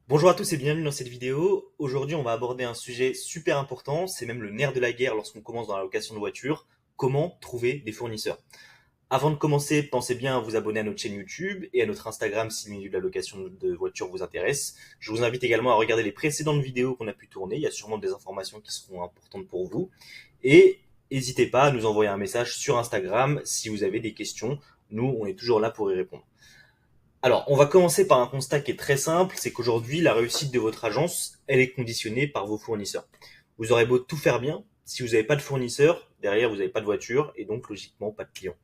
Bonjour à tous et bienvenue dans cette vidéo. Aujourd'hui, on va aborder un sujet super important, c'est même le nerf de la guerre lorsqu'on commence dans la location de voiture, comment trouver des fournisseurs. Avant de commencer, pensez bien à vous abonner à notre chaîne YouTube et à notre Instagram si le milieu de la location de voiture vous intéresse. Je vous invite également à regarder les précédentes vidéos qu'on a pu tourner, il y a sûrement des informations qui seront importantes pour vous. Et n'hésitez pas à nous envoyer un message sur Instagram si vous avez des questions, nous on est toujours là pour y répondre. Alors, on va commencer par un constat qui est très simple, c'est qu'aujourd'hui, la réussite de votre agence, elle est conditionnée par vos fournisseurs. Vous aurez beau tout faire bien, si vous n'avez pas de fournisseur, derrière, vous n'avez pas de voiture et donc logiquement pas de clients.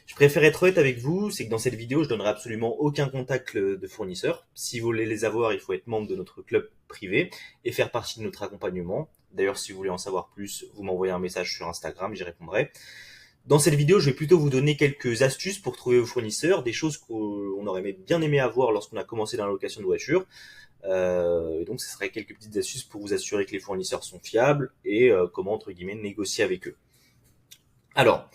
Je préfère être honnête avec vous, c'est que dans cette vidéo, je donnerai absolument aucun contact de fournisseur. Si vous voulez les avoir, il faut être membre de notre club privé et faire partie de notre accompagnement. D'ailleurs, si vous voulez en savoir plus, vous m'envoyez un message sur Instagram, j'y répondrai. Dans cette vidéo, je vais plutôt vous donner quelques astuces pour trouver vos fournisseurs, des choses qu'on aurait bien aimé avoir lorsqu'on a commencé dans la location de voiture. Et donc, ce serait quelques petites astuces pour vous assurer que les fournisseurs sont fiables et comment, entre guillemets, négocier avec eux. Alors,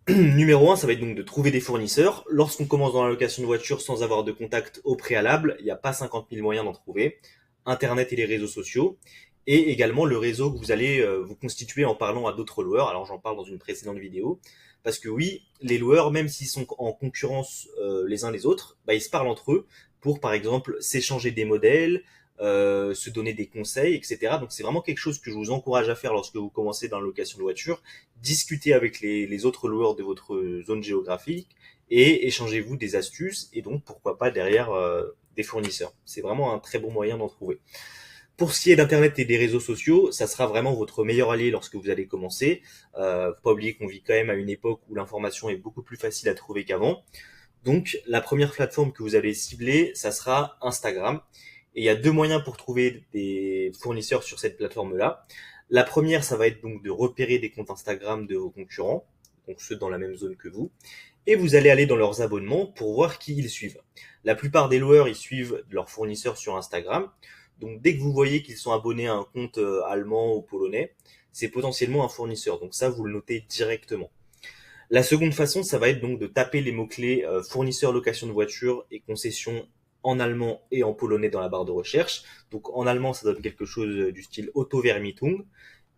numéro 1, ça va être donc de trouver des fournisseurs. Lorsqu'on commence dans la location de voiture sans avoir de contact au préalable, il n'y a pas 50 000 moyens d'en trouver. Internet et les réseaux sociaux. Et également le réseau que vous allez vous constituer en parlant à d'autres loueurs. Alors j'en parle dans une précédente vidéo. Parce que oui, les loueurs, même s'ils sont en concurrence les uns les autres, bah, ils se parlent entre eux pour, par exemple, s'échanger des modèles, se donner des conseils, etc. Donc c'est vraiment quelque chose que je vous encourage à faire lorsque vous commencez dans la location de voiture. Discutez avec les autres loueurs de votre zone géographique et échangez-vous des astuces et donc pourquoi pas derrière des fournisseurs. C'est vraiment un très bon moyen d'en trouver. Pour ce qui est d'Internet et des réseaux sociaux, ça sera vraiment votre meilleur allié lorsque vous allez commencer. Faut pas oublier qu'on vit quand même à une époque où l'information est beaucoup plus facile à trouver qu'avant. Donc, la première plateforme que vous allez cibler, ça sera Instagram. Et il y a deux moyens pour trouver des fournisseurs sur cette plateforme-là. La première, ça va être donc de repérer des comptes Instagram de vos concurrents, donc ceux dans la même zone que vous, et vous allez aller dans leurs abonnements pour voir qui ils suivent. La plupart des loueurs, ils suivent leurs fournisseurs sur Instagram. Donc dès que vous voyez qu'ils sont abonnés à un compte allemand ou polonais, c'est potentiellement un fournisseur. Donc ça, vous le notez directement. La seconde façon, ça va être donc de taper les mots-clés fournisseur location de voiture et concession en allemand et en polonais dans la barre de recherche. Donc en allemand, ça donne quelque chose du style Autovermietung.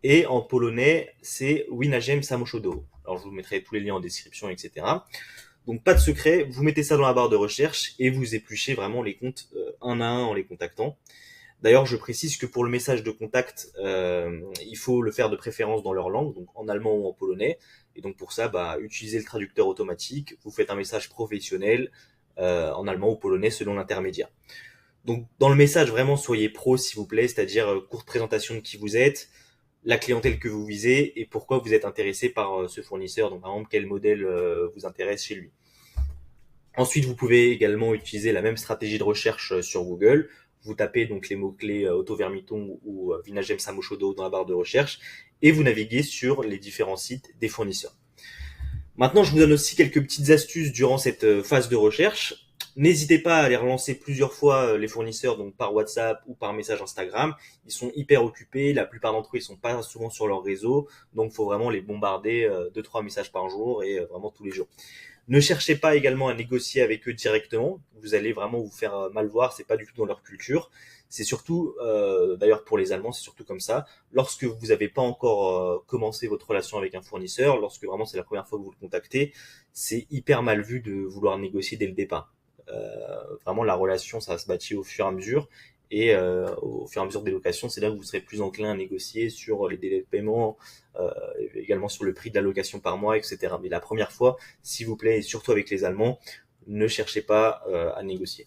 Et en polonais, c'est Wynagem Samochodowo. Alors je vous mettrai tous les liens en description, etc. Donc pas de secret, vous mettez ça dans la barre de recherche et vous épluchez vraiment les comptes un à un en les contactant. D'ailleurs, je précise que pour le message de contact, il faut le faire de préférence dans leur langue, donc en allemand ou en polonais. Et donc pour ça, utilisez le traducteur automatique. Vous faites un message professionnel en allemand ou polonais selon l'intermédiaire. Donc dans le message, vraiment soyez pro, s'il vous plaît, c'est-à-dire courte présentation de qui vous êtes, la clientèle que vous visez et pourquoi vous êtes intéressé par ce fournisseur. Donc par exemple, quel modèle vous intéresse chez lui. Ensuite, vous pouvez également utiliser la même stratégie de recherche sur Google. Vous tapez donc les mots-clés Autovermiton ou Vinagem Samochodo dans la barre de recherche et vous naviguez sur les différents sites des fournisseurs. Maintenant, je vous donne aussi quelques petites astuces durant cette phase de recherche. N'hésitez pas à les relancer plusieurs fois les fournisseurs, donc par WhatsApp ou par message Instagram. Ils sont hyper occupés, la plupart d'entre eux ils sont pas souvent sur leur réseau, donc il faut vraiment les bombarder 2-3 messages par jour et vraiment tous les jours. Ne cherchez pas également à négocier avec eux directement. Vous allez vraiment vous faire mal voir. C'est pas du tout dans leur culture. C'est surtout, d'ailleurs pour les Allemands, c'est surtout comme ça. Lorsque vous n'avez pas encore commencé votre relation avec un fournisseur, lorsque vraiment c'est la première fois que vous le contactez, c'est hyper mal vu de vouloir négocier dès le départ. Vraiment, la relation, ça va se bâtir au fur et à mesure. Et au fur et à mesure des locations, c'est là que vous serez plus enclin à négocier sur les délais de paiement, également sur le prix de la location par mois, etc. Mais la première fois, s'il vous plaît, et surtout avec les Allemands, ne cherchez pas à négocier.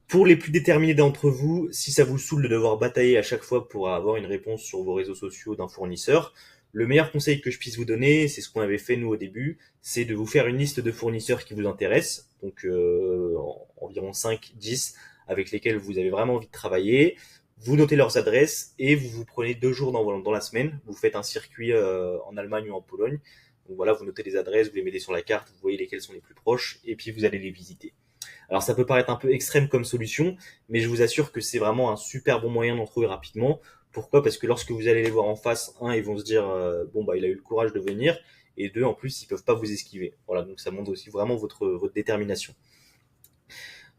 Pour les plus déterminés d'entre vous, si ça vous saoule de devoir batailler à chaque fois pour avoir une réponse sur vos réseaux sociaux d'un fournisseur, le meilleur conseil que je puisse vous donner, c'est ce qu'on avait fait nous au début, c'est de vous faire une liste de fournisseurs qui vous intéressent, donc environ 5-10, avec lesquels vous avez vraiment envie de travailler. Vous notez leurs adresses et vous vous prenez 2 jours dans la semaine. Vous faites un circuit en Allemagne ou en Pologne. Donc voilà, vous notez les adresses, vous les mettez sur la carte, vous voyez lesquelles sont les plus proches et puis vous allez les visiter. Alors ça peut paraître un peu extrême comme solution, mais je vous assure que c'est vraiment un super bon moyen d'en trouver rapidement. Pourquoi? Parce que lorsque vous allez les voir en face, un, ils vont se dire il a eu le courage de venir, et deux, en plus, ils peuvent pas vous esquiver. Voilà, donc ça montre aussi vraiment votre détermination.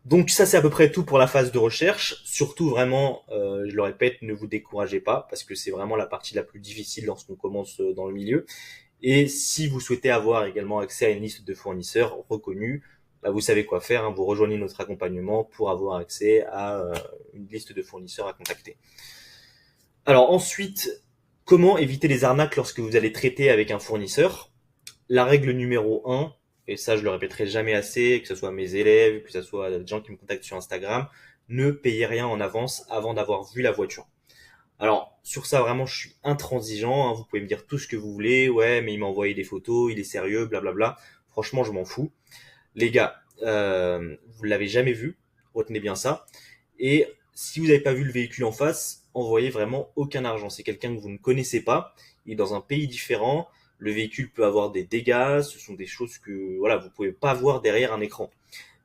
Donc ça, c'est à peu près tout pour la phase de recherche. Surtout vraiment, je le répète, ne vous découragez pas parce que c'est vraiment la partie la plus difficile lorsqu'on commence dans le milieu. Et si vous souhaitez avoir également accès à une liste de fournisseurs reconnus, bah, vous savez quoi faire, hein, vous rejoignez notre accompagnement pour avoir accès à une liste de fournisseurs à contacter. Alors ensuite, comment éviter les arnaques lorsque vous allez traiter avec un fournisseur? La règle numéro un, et ça je le répéterai jamais assez, que ce soit mes élèves, que ce soit des gens qui me contactent sur Instagram, ne payez rien en avance avant d'avoir vu la voiture. Alors, sur ça, vraiment, je suis intransigeant, hein. Vous pouvez me dire tout ce que vous voulez. Ouais, mais il m'a envoyé des photos, il est sérieux, blablabla. Franchement, je m'en fous. Les gars, vous l'avez jamais vu. Retenez bien ça. Et si vous n'avez pas vu le véhicule en face, envoyez vraiment aucun argent. C'est quelqu'un que vous ne connaissez pas. Il est dans un pays différent. Le véhicule peut avoir des dégâts. Ce sont des choses que, voilà, vous pouvez pas voir derrière un écran.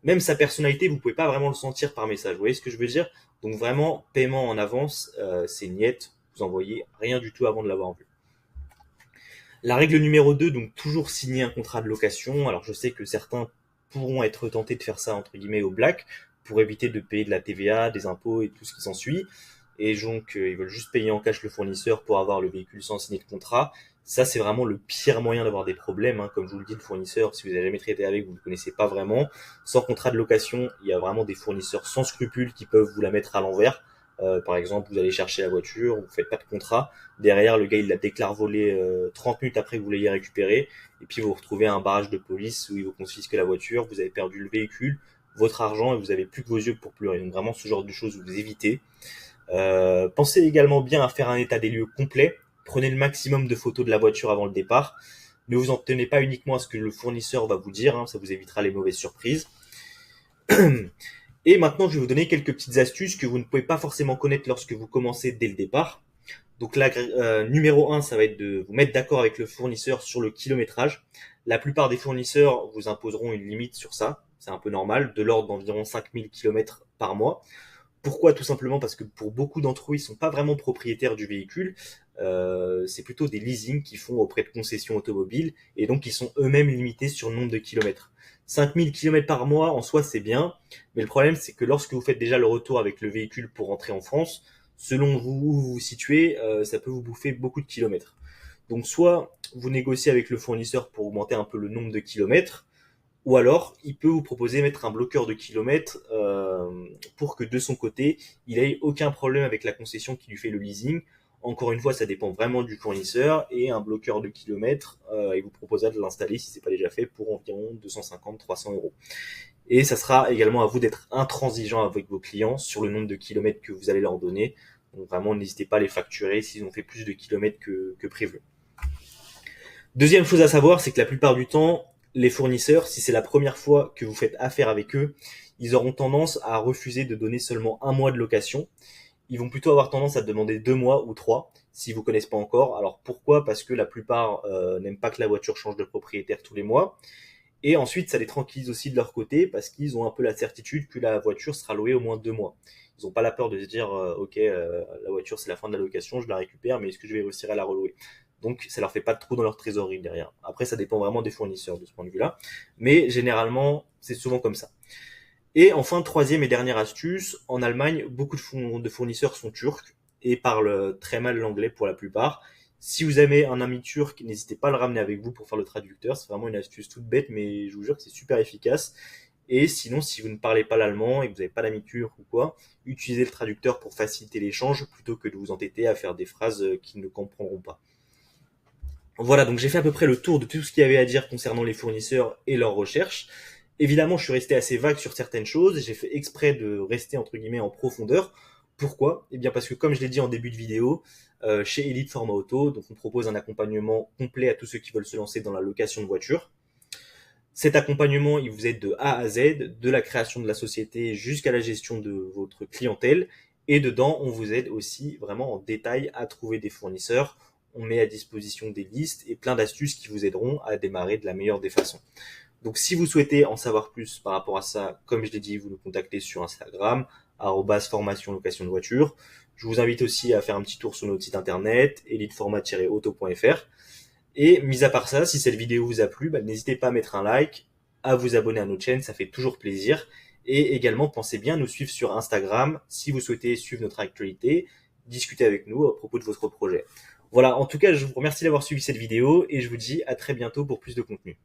Même sa personnalité, vous pouvez pas vraiment le sentir par message. Vous voyez ce que je veux dire? Donc vraiment, paiement en avance, c'est niette. Vous envoyez rien du tout avant de l'avoir vu. La règle numéro 2, donc toujours signer un contrat de location. Alors je sais que certains pourront être tentés de faire ça entre guillemets au black pour éviter de payer de la TVA, des impôts et tout ce qui s'ensuit. Et donc ils veulent juste payer en cash le fournisseur pour avoir le véhicule sans signer de contrat. Ça c'est vraiment le pire moyen d'avoir des problèmes, hein. Comme je vous le dis, le fournisseur, si vous n'avez jamais traité avec, vous ne le connaissez pas vraiment. Sans contrat de location, il y a vraiment des fournisseurs sans scrupules qui peuvent vous la mettre à l'envers. Par exemple, vous allez chercher la voiture, vous faites pas de contrat. Derrière, le gars, il la déclare volée 30 minutes après que vous l'ayez récupérée. Et puis, vous vous retrouvez à un barrage de police où ils vous confisquent la voiture. Vous avez perdu le véhicule, votre argent et vous avez plus que vos yeux pour pleurer. Donc, vraiment, ce genre de choses, vous évitez. Pensez également bien à faire un état des lieux complet. Prenez le maximum de photos de la voiture avant le départ. Ne vous en tenez pas uniquement à ce que le fournisseur va vous dire. Hein, ça vous évitera les mauvaises surprises. Et maintenant, je vais vous donner quelques petites astuces que vous ne pouvez pas forcément connaître lorsque vous commencez dès le départ. Donc là, numéro un, ça va être de vous mettre d'accord avec le fournisseur sur le kilométrage. La plupart des fournisseurs vous imposeront une limite sur ça. C'est un peu normal, de l'ordre d'environ 5000 km par mois. Pourquoi? Tout simplement parce que pour beaucoup d'entre eux, ils sont pas vraiment propriétaires du véhicule. C'est plutôt des leasings qu'ils font auprès de concessions automobiles et donc ils sont eux-mêmes limités sur le nombre de kilomètres. 5000 km par mois, en soi, c'est bien, mais le problème, c'est que lorsque vous faites déjà le retour avec le véhicule pour rentrer en France, selon vous où vous vous situez, ça peut vous bouffer beaucoup de kilomètres. Donc soit vous négociez avec le fournisseur pour augmenter un peu le nombre de kilomètres, ou alors, il peut vous proposer de mettre un bloqueur de kilomètres pour que de son côté, il ait aucun problème avec la concession qui lui fait le leasing. Encore une fois, ça dépend vraiment du fournisseur et un bloqueur de kilomètres, il vous proposera de l'installer si c'est pas déjà fait pour environ 250-300 euros. Et ça sera également à vous d'être intransigeant avec vos clients sur le nombre de kilomètres que vous allez leur donner. Donc vraiment, n'hésitez pas à les facturer s'ils ont fait plus de kilomètres que prévu. Deuxième chose à savoir, c'est que la plupart du temps, les fournisseurs, si c'est la première fois que vous faites affaire avec eux, ils auront tendance à refuser de donner seulement un mois de location. Ils vont plutôt avoir tendance à demander 2 mois ou 3 si vous connaissez pas encore. Alors pourquoi? Parce que la plupart n'aiment pas que la voiture change de propriétaire tous les mois. Et ensuite, ça les tranquillise aussi de leur côté parce qu'ils ont un peu la certitude que la voiture sera louée au moins 2 mois. Ils n'ont pas la peur de se dire, ok, la voiture c'est la fin de la location, je la récupère, mais est-ce que je vais réussir à la relouer? Donc ça leur fait pas de trou dans leur trésorerie derrière. Après, ça dépend vraiment des fournisseurs de ce point de vue-là, mais généralement, c'est souvent comme ça. Et enfin, troisième et dernière astuce, en Allemagne, beaucoup de fournisseurs sont turcs et parlent très mal l'anglais pour la plupart. Si vous avez un ami turc, n'hésitez pas à le ramener avec vous pour faire le traducteur. C'est vraiment une astuce toute bête, mais je vous jure que c'est super efficace. Et sinon, si vous ne parlez pas l'allemand et que vous n'avez pas d'ami turc ou quoi, utilisez le traducteur pour faciliter l'échange plutôt que de vous entêter à faire des phrases qu'ils ne comprendront pas. Voilà, donc j'ai fait à peu près le tour de tout ce qu'il y avait à dire concernant les fournisseurs et leurs recherches. Évidemment, je suis resté assez vague sur certaines choses. J'ai fait exprès de rester entre guillemets en profondeur. Pourquoi? Eh bien parce que comme je l'ai dit en début de vidéo, chez Elite Format Auto, donc on propose un accompagnement complet à tous ceux qui veulent se lancer dans la location de voitures. Cet accompagnement, il vous aide de A à Z, de la création de la société jusqu'à la gestion de votre clientèle. Et dedans, on vous aide aussi vraiment en détail à trouver des fournisseurs. On met à disposition des listes et plein d'astuces qui vous aideront à démarrer de la meilleure des façons. Donc si vous souhaitez en savoir plus par rapport à ça, comme je l'ai dit, vous nous contactez sur Instagram, @formation location de voiture. Je vous invite aussi à faire un petit tour sur notre site internet, eliteformat-auto.fr. Et mis à part ça, si cette vidéo vous a plu, n'hésitez pas à mettre un like, à vous abonner à notre chaîne, ça fait toujours plaisir. Et également, pensez bien à nous suivre sur Instagram si vous souhaitez suivre notre actualité, discuter avec nous à propos de votre projet. Voilà, en tout cas, je vous remercie d'avoir suivi cette vidéo et je vous dis à très bientôt pour plus de contenu.